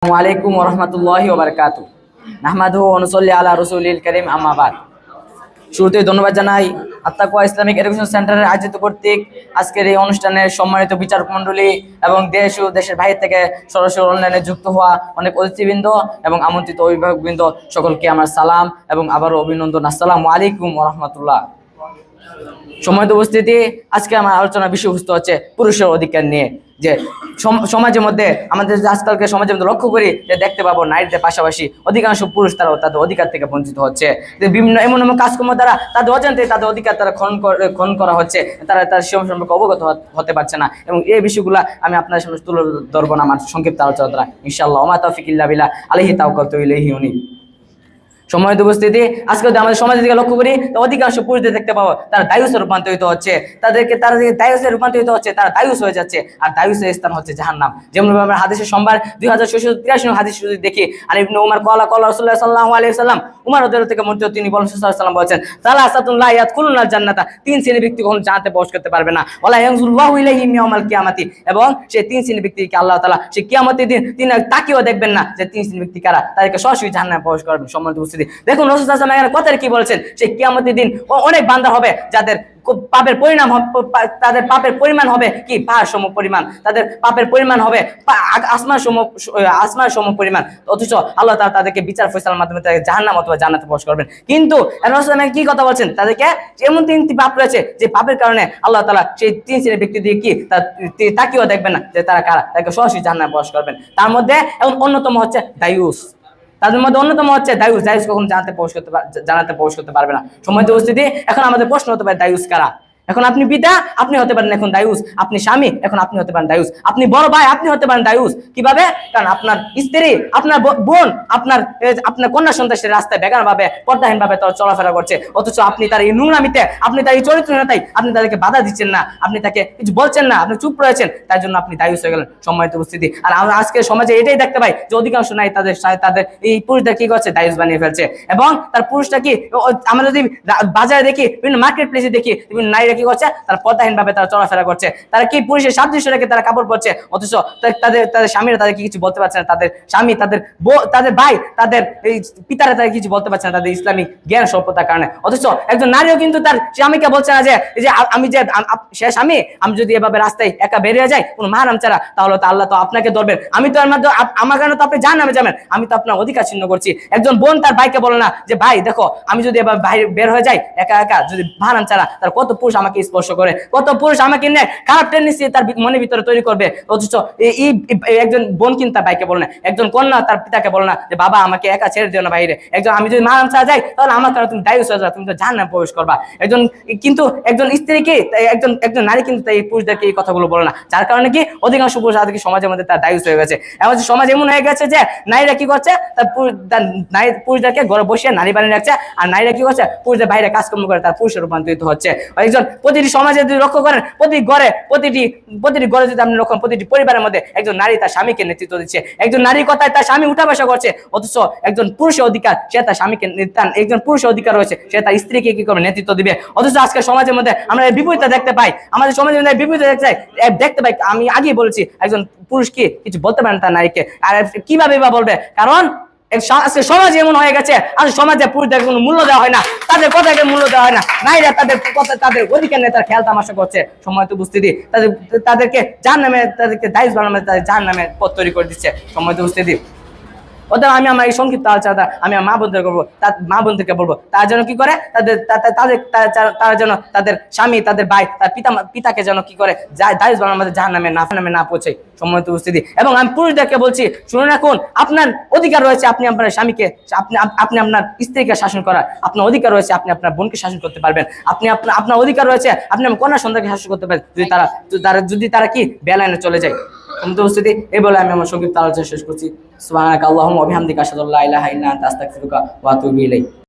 আসসালামু ওয়া রাহমাতুল্লাহি ওয়া বারাকাতুহু। নাহমাদুহু ওয়া নুসাল্লি আলা রাসূলিল কারীম, আম্মা বাদ। শুরুতেই ধন্যবাদ জানাই আত্তাকওয়া ইসলামিক এডুকেশন সেন্টারের আয়োজিত কর্তৃক আজকের এই অনুষ্ঠানের সম্মানিত বিচারক মণ্ডলী এবং দেশ ও দেশের বাইরে থেকে সরাসরি অনলাইনে যুক্ত হওয়া অনেক অতিথিবৃন্দ এবং আমন্ত্রিত অভিভাবকবৃন্দ সকলকে আমার সালাম এবং আবারও অভিনন্দন। আসসালামু আলাইকুম ওয়া রাহমাতুল্লাহ। সম্মানিত উপস্থিতি, আজকে আমার আলোচনার বিষয়বস্তু হচ্ছে পুরুষের অধিকার নিয়ে। যে সমাজের মধ্যে আমাদের আজকালকে সমাজের মধ্যে লক্ষ্য করি যে দেখতে পাবো নারীদের পাশাপাশি অধিকাংশ পুরুষ তারাও তাদের অধিকার থেকে বঞ্চিত হচ্ছে। বিভিন্ন এমন এমন কাজকর্ম দ্বারা তাদের অজান্তে তাদের অধিকার তারা খনন করা হচ্ছে, তারা তার সীমা সম্পর্কে অবগত হতে পারছে না। এবং এই বিষয়গুলো আমি আপনার সামনে তুলে ধরবো না আমার সংক্ষিপ্ত আলোচনা দ্বারা, ইনশাআল্লাহ। ওমা তাওফিক ইল্লা বিল্লাহ, আলাইহি তাওয়াক্কালতু ওয়া ইলাইহি উনীব। সম্মানিত উপস্থিতি, আজকে যদি আমাদের সমাজের দিকে লক্ষ্য করি তো অধিকাংশ পুরুষদের দেখতে পাবো তারা দায়ুসে রূপান্তরিত হচ্ছে, তারা দায়ুসে রূপান্তরিত হচ্ছে, তারা দায়ুস হয়ে যাচ্ছে। আর দায়ুসের স্থান হচ্ছে জাহান্নাম। যেমন আমরা হাদিসের সোমবার 2683 নম্বর হাদিস যদি দেখি, আর ইবনে উমর ক্বালা রাসূলুল্লাহ সাল্লাল্লাহু আলাইহি ওয়াসাল্লাম, উমর রাদিয়াল্লাহু থেকে মন্ত্রিত, তিনি বলেন সাল্লাল্লাহু আলাইহি ওয়াসাল্লাম বলেছেন, সালাসাতুন লা ইয়াদখুলুনাল জান্নাতা, তিন শ্রেণীর ব্যক্তি কখনো জান্নাতে প্রবেশ করতে পারবে না। ওয়ালা ইয়ানজুরুল্লাহু ইলাইহিম ইয়াউমাল কিয়ামাতি, এবং সেই তিন শ্রেণীর ব্যক্তিকে আল্লাহ তাআলা সেই কিয়ামতের দিন তিনি তাকিয়েও দেখবেন না যে তিন শ্রেণীর ব্যক্তি কারা, তাদেরকে সরাসরি জাহান্নামে প্রবেশ করবেন। সম্মানিত উপস্থিতি, দেখুন রাসূল সাল্লাল্লাহু আলাইহি ওয়াসাল্লাম কথা কি বলেছেন, সেই কিয়ামতের দিন অনেক বান্দা হবে যাদের পাপের পরিণাম তাদের পাপের পরিমাণ হবে কি পাহাড় সম পরিমাণ, তাদের পাপের পরিমাণ হবে আসমান সম পরিমাণ, অথচ আল্লাহ তাআলা তাদেরকে বিচার ফয়সালার মাধ্যমে তাদেরকে জাহান্নাম অথবা জান্নাতে প্রবেশ করবেন। কিন্তু রাসূল কি কথা বলছেন, তাদেরকে এমন তিনটি পাপ রয়েছে যে পাপের কারণে আল্লাহ তাআলা সেই তিন শ্রেণীর ব্যক্তিদের কি তাকিয়েও দেখবেন না যে তারা কারা, তাদেরকে সরাসরি জাহান্নামে প্রবেশ করবেন। তার মধ্যে অন্যতম হচ্ছে দায়ুস। তাদের মধ্যে অন্যতম হচ্ছে দায়ুস। দায়ুস কখনো জানাতে প্রবেশ করতে পারবে না। সম্মানিত উপস্থিতি, এখন আমাদের প্রশ্ন হতে পারে দায়ুস কারা। এখন আপনি পিতা, আপনি হতে পারেন এখন দায়ুস। আপনি স্বামী, এখন আপনি হতে পারেন দায়ুস। আপনি বড় ভাই, আপনি হতে পারেন দায়ুস। কিভাবে? কারণ আপনার স্ত্রী, আপনার বোন, আপনার কন্যা সন্তান রাস্তায় বেগান ভাবে, পর্দাহীন ভাবে তারা চলাফেরা করছে, অথচ আপনি তার এই নোংরামিতে, আপনি তার এই চরিত্রহীনতায় আপনি তাদেরকে বাধা দিচ্ছেন না, আপনি তাকে কিছু বলছেন না, আপনি চুপ রয়েছেন, তার জন্য আপনি দায়ুস হয়ে গেলেন। সম্মানিত উপস্থিতি, আর আমরা আজকে সমাজে এটাই দেখতে পাই যে অধিকাংশ নাই তাদের এই পুরুষদের কি করছে, দায়ুস বানিয়ে ফেলছে। এবং তার পুরুষটা কি, আমরা যদি বাজারে দেখি, বিভিন্ন মার্কেট প্লেসে দেখি, বিভিন্ন নারীরা কি করছে, তারা পর্দাহীন ভাবে তারা চলাফেরা করছে, তারা কি পুরুষের সাদৃশ্য রেখে তারা কাপড় পরছে, অথচ তাদের স্বামীরা তাদেরকে কিছু বলতে পারছে না, তাদের স্বামী, তাদের ভাই, তাদের এই পিতারা তাদের কিছু বলতে পারছে না তাদের ইসলামিক জ্ঞান স্বল্পতার কারণে। অথচ একজন নারীও কিন্তু তার স্বামীকে বলছে না যে আমি যে সে স্বামী, আমি যদি এভাবে রাস্তায় একা বেরিয়ে যাই কোনো মাহরাম ছাড়া, তাহলে তো আল্লাহ তো আপনাকে ধরবেন, আমি তো আমার কারণে তো আপনি জাহান্নামে যাবেন, আমি তো আপনার অধিকার ছিন্ন করছি। একজন বোন তার ভাইকে বলে না যে ভাই দেখো, আমি যদি এবার বাইরে বের হয়ে যাই একা একা, যদি মাহরাম ছাড়া, তার কত পুরুষ আমাকে স্পর্শ করে, কত পুরুষ আমাকে নিয়ে খারাপ টেন্ডেন্সি তার মনের ভিতরে তৈরি করবে। অথচ একজন বোন কিন্তু তার ভাইকে বলে না, একজন কন্যা তার পিতাকে বলে না যে বাবা আমাকে একা ছেড়ে দিও না বাইরে, আমি যদি মাহরাম ছাড়া যাই তাহলে আমার কারণে তুমি দায়ুস হয়ে যাবে, তুমি তো জাহান্নামে প্রবেশ করবা। কিন্তু একজন স্ত্রীকে, একজন নারী কিন্তু এই পুরুষদেরকে এই কথাগুলো বলে না, যার কারণে কি অধিকাংশ পুরুষ আজকে সমাজের মধ্যে তার দায়ুস হয়ে গেছে। এমন সমাজ এমন হয়ে গেছে যে নারীরা কি করছে, তার পুরুষদেরকে ঘরে বসিয়ে নারী বানিয়ে রাখছে, আর নারীরা কি করছে, পুরুষদের বাইরে কাজকর্ম করে তার পুরুষে রূপান্তরিত হচ্ছে। একজন প্রতিটি সমাজে যদি লক্ষ্য করেন, প্রতিটি ঘরে যদি আপনি লক্ষ্য, প্রতিটি পরিবারের মধ্যে একজন নারী তার স্বামীকে নেতৃত্ব দিচ্ছে, একজন নারীর কথায় তার স্বামী উঠা বসা করছে, অথচ একজন পুরুষের অধিকার, সে তার স্বামীকে, একজন পুরুষের অধিকার রয়েছে, সে তার স্ত্রীকে কি করবে, নেতৃত্ব দিবে। অথচ আজকে সমাজের মধ্যে আমরা এই বিপরীতটা দেখতে পাই, আমাদের সমাজের মধ্যে বিপরীত দেখতে পাই। আমি আগেই বলেছি, একজন পুরুষ কি কিছু বলতে পারেন তার নারীকে, আর কিভাবে বা বলবে, কারণ সমাজ এমন হয়ে গেছে, আর সমাজে পুরুষদের কোনো মূল্য দেওয়া হয় না, তাদের কথাকে মূল্য দেওয়া হয় না, নারীরা তাদের কথা, তাদের অধিকার নিয়ে তার খেয়াল তামাশা করছে। সম্মানিত উপস্থিতি, তাদেরকে জাহান্নামে, তাদেরকে দায়ুস বানানো, তাদের জাহান্নামে পথ তৈরি করে দিচ্ছে। সম্মানিত উপস্থিতি, অর্থাৎ আমি আমার এই সংক্ষিপ্ত আলোচনা আমি মা বোনদের করবো, মা বোনদেরকে বলবো তারা যেন কি করে, তারা যেন তাদের স্বামী, তাদের ভাই, তার পিতাকে যেন কি করে, দায়ুস বানানোর জাহান্নামে না পৌঁছে। সম্মানিত উপস্থিতি, এবং আমি পুরুষদেরকে বলছি, শুনে রাখুন, আপনার অধিকার রয়েছে আপনি আপনার স্বামীকে, আপনি আপনার স্ত্রীকে শাসন করার, আপনার অধিকার রয়েছে আপনি আপনার বোনকে শাসন করতে পারবেন, আপনার অধিকার রয়েছে আপনি আমার কন্যা সন্তানকে শাসন করতে পারেন, যদি তারা কি বেলাইনে চলে যায়। উপস্থিতি, এই বলে আমি আমার সংক্ষিপ্ত আলোচনা শেষ করছি। সুবহানাকা আল্লাহুম্মা ওয়া বিহামদিকা আশহাদু আল্লা ইলাহা ইল্লা আনতা আস্তাগফিরুকা ওয়া আতুবু ইলাইক।